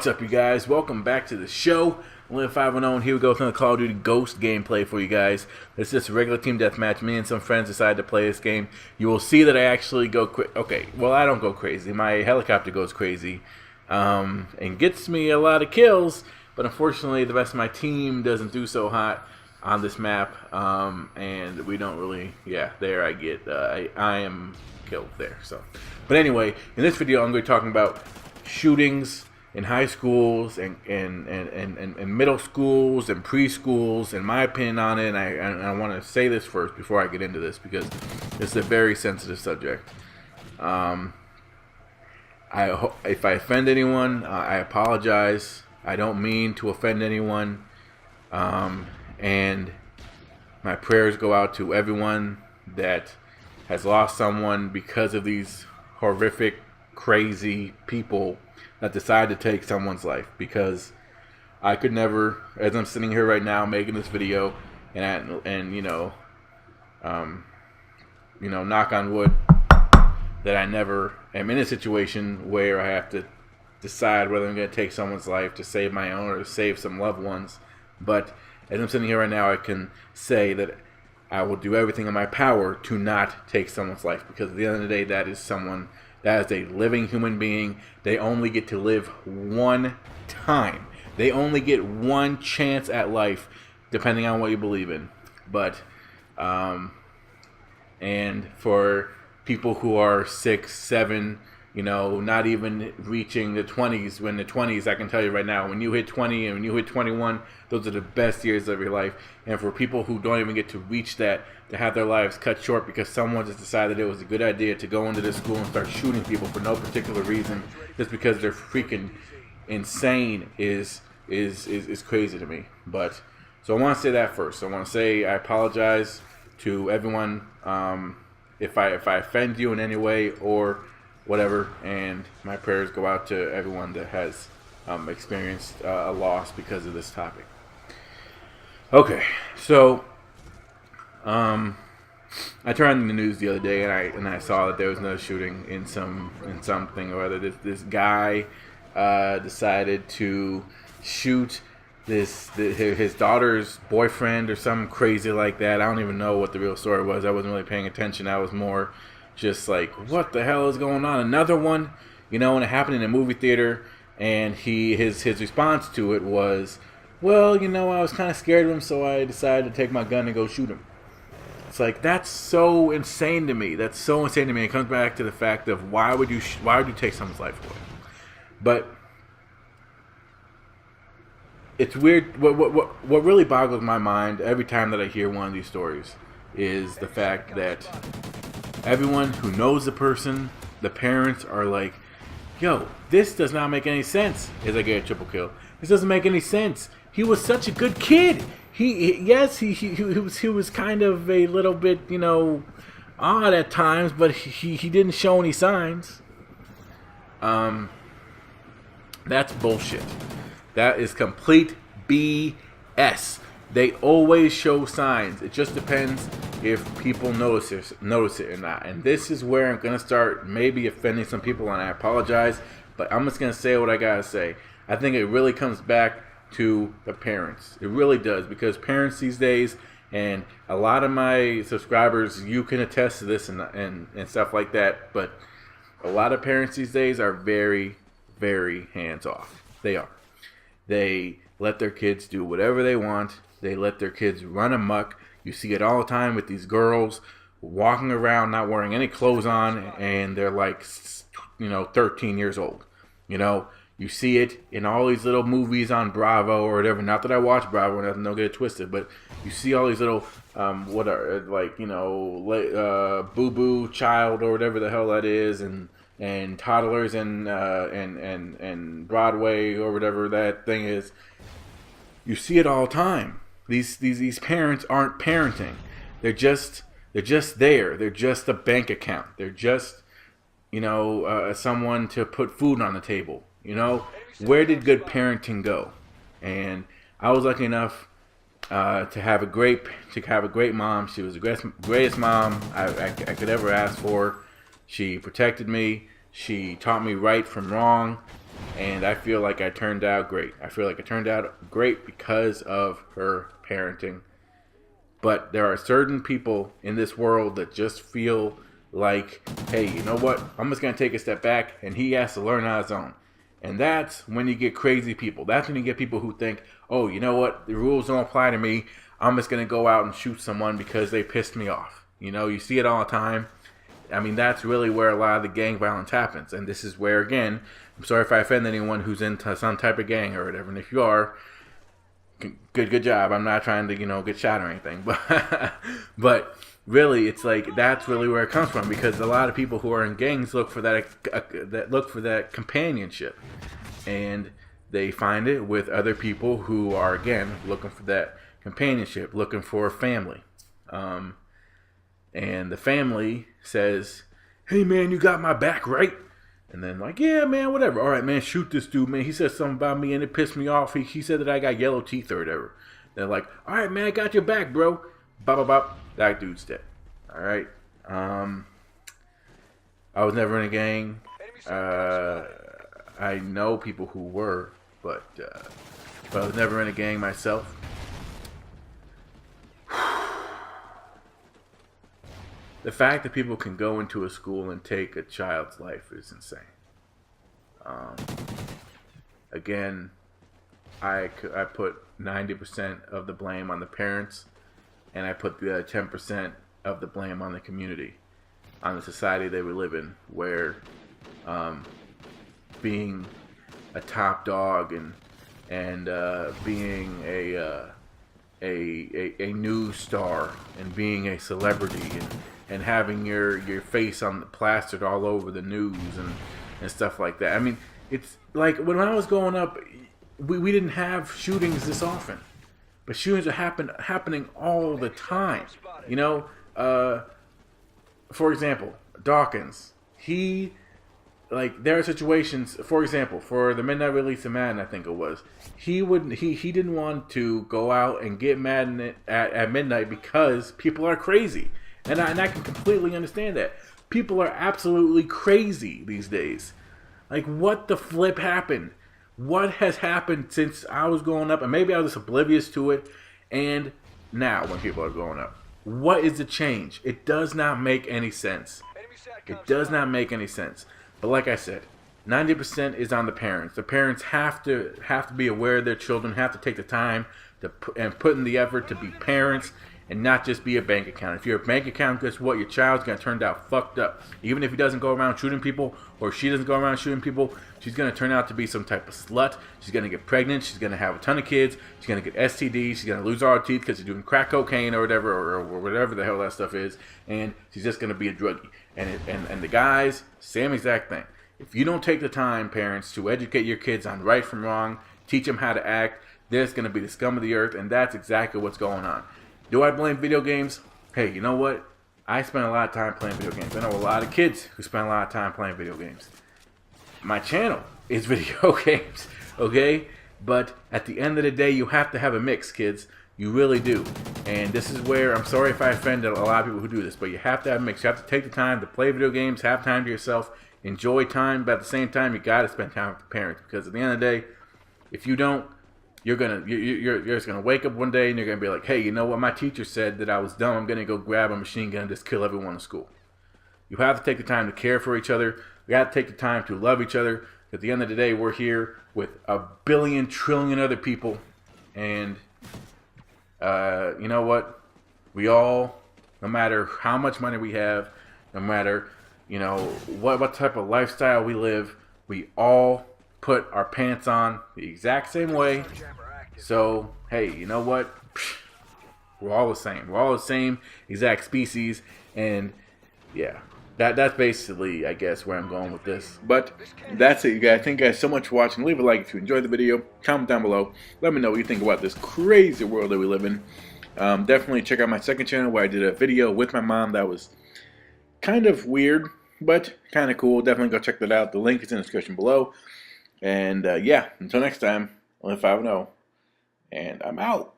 What's up, you guys? Welcome back to the show. Live 510, and here we go with another Call of Duty Ghost gameplay for you guys. This is just a regular team deathmatch. Me and some friends decided to play this game. You will see that I actually go okay, well, I don't go crazy. My helicopter goes crazy and gets me a lot of kills, but unfortunately the rest of my team doesn't do so hot on this map, and we don't really, there I get, I am killed there. So, but anyway, in this video I'm going to be talking about shootings in high schools and middle schools and preschools, and my opinion on it. And I want to say this first before I get into this because it's a very sensitive subject. If I offend anyone, I apologize. I don't mean to offend anyone, and my prayers go out to everyone that has lost someone because of these horrific, crazy people that decide to take someone's life. Because I could never, as I'm sitting here right now making this video, and knock on wood, that I never am in a situation where I have to decide whether I'm going to take someone's life to save my own or to save some loved ones. But as I'm sitting here right now, I can say that I will do everything in my power to not take someone's life, because at the end of the day, that is someone. That is a living human being. They only get to live one time. They only get one chance at life, depending on what you believe in. But, and for people who are 6, 7, not even reaching the 20s, when the 20s, I can tell you right now, when you hit 20 and when you hit 21, those are the best years of your life. And for people who don't even get to reach that, to have their lives cut short because someone just decided it was a good idea to go into this school and start shooting people for no particular reason, just because they're freaking insane, is crazy to me. But so I want to say that first. I want to say I apologize to everyone if I offend you in any way or whatever, and my prayers go out to everyone that has experienced a loss because of this topic. Okay, so I turned on the news the other day, and I saw that there was another shooting in something or other. This guy decided to shoot his daughter's boyfriend or something crazy like that. I don't even know what the real story was. I wasn't really paying attention. I was more just like, what the hell is going on? Another one, and it happened in a movie theater, and his response to it was, well, I was kind of scared of him, so I decided to take my gun and go shoot him. It's like, that's so insane to me. That's so insane to me. It comes back to the fact of why would you take someone's life away? But it's weird. What really boggles my mind every time that I hear one of these stories is the fact that everyone who knows the person, the parents, are like, yo, this does not make any sense. As I get a triple kill, this doesn't make any sense. He was such a good kid. He was kind of a little bit, odd at times, but he didn't show any signs. That's bullshit. That is complete BS. They always show signs. It just depends if people notice it or not. And this is where I'm going to start maybe offending some people, and I apologize, but I'm just going to say what I got to say. I think it really comes back to the parents. It really does, because parents these days, and a lot of my subscribers, you can attest to this and stuff like that, but a lot of parents these days are very, very hands-off. They are. They let their kids do whatever they want. They let their kids run amok. You see it all the time with these girls walking around not wearing any clothes on, and they're like, 13 years old. You see it in all these little movies on Bravo or whatever. Not that I watch Bravo, and don't get it twisted, but you see all these little, Boo Boo Child or whatever the hell that is, and toddlers and Broadway or whatever that thing is. You see it all the time. These parents aren't parenting. They're just there. They're just a bank account. They're just someone to put food on the table. Where did good parenting go? And I was lucky enough to have a great mom. She was the greatest mom I could ever ask for. She protected me. She taught me right from wrong. And I feel like I turned out great. I feel like I turned out great because of her parenting. But there are certain people in this world that just feel like, hey, you know what? I'm just going to take a step back, and he has to learn on his own. And that's when you get crazy people. That's when you get people who think, oh, you know what? The rules don't apply to me. I'm just going to go out and shoot someone because they pissed me off. You know, you see it all the time. I mean, that's really where a lot of the gang violence happens. And this is where, again, I'm sorry if I offend anyone who's into some type of gang or whatever. And if you are, good job. I'm not trying to, get shot or anything. But really, it's like that's really where it comes from, because a lot of people who are in gangs look for that companionship, and they find it with other people who are, again, looking for that companionship, looking for a family. And the family says, hey, man, you got my back, right? And then like, yeah, man, whatever. All right, man, shoot this dude, man. He said something about me and it pissed me off. He said that I got yellow teeth or whatever. They're like, all right, man, I got your back, bro. Bop, bop, bop. That dude's dead. All right. I was never in a gang. I know people who were, but I was never in a gang myself. The fact that people can go into a school and take a child's life is insane. Again, I put 90% of the blame on the parents, and I put the other 10% of the blame on the community, on the society that we live in, where being a top dog and being a news star and being a celebrity and having your face plastered all over the news and stuff like that. I mean, it's like when I was growing up, we didn't have shootings this often, but shootings are happening all the time. For example, Dawkins. There are situations. For example, for the midnight release of Madden, I think it was, he didn't want to go out and get Madden at midnight because people are crazy. And I can completely understand that. People are absolutely crazy these days. Like, what the flip happened? What has happened since I was growing up? And maybe I was just oblivious to it. And now, when people are growing up, what is the change? It does not make any sense. It does not make any sense. But like I said, 90% is on the parents. The parents have to be aware of their children, have to take the time and put in the effort to be parents, and not just be a bank account. If you're a bank account, guess what? Your child's going to turn out fucked up. Even if he doesn't go around shooting people, or she doesn't go around shooting people, she's going to turn out to be some type of slut. She's going to get pregnant. She's going to have a ton of kids. She's going to get STDs. She's going to lose all her teeth because she's doing crack cocaine or whatever, or whatever the hell that stuff is. And she's just going to be a druggie. And the guys, same exact thing. If you don't take the time, parents, to educate your kids on right from wrong, teach them how to act, there's going to be the scum of the earth, and that's exactly what's going on. Do I blame video games? Hey, you know what? I spend a lot of time playing video games. I know a lot of kids who spend a lot of time playing video games. My channel is video games, okay? But at the end of the day, you have to have a mix, kids. You really do. And this is where, I'm sorry if I offended a lot of people who do this, but you have to have a mix. You have to take the time to play video games, have time to yourself, enjoy time, but at the same time, you got to spend time with the parents, because at the end of the day, if you don't, you're just gonna wake up one day and you're gonna be like, hey, you know what? My teacher said that I was dumb. I'm gonna go grab a machine gun and just kill everyone in school. You have to take the time to care for each other. We have to take the time to love each other. At the end of the day, we're here with a billion trillion other people, and you know what? We all, no matter how much money we have, no matter what type of lifestyle we live, we all put our pants on the exact same way. So, hey, you know what? We're all the same. We're all the same exact species. And, yeah, that's basically, I guess, where I'm going with this. But that's it, you guys. Thank you guys so much for watching. Leave a like if you enjoyed the video. Comment down below. Let me know what you think about this crazy world that we live in. Definitely check out my second channel where I did a video with my mom that was kind of weird, but kind of cool. Definitely go check that out. The link is in the description below. And yeah, until next time, only 5-0, and I'm out.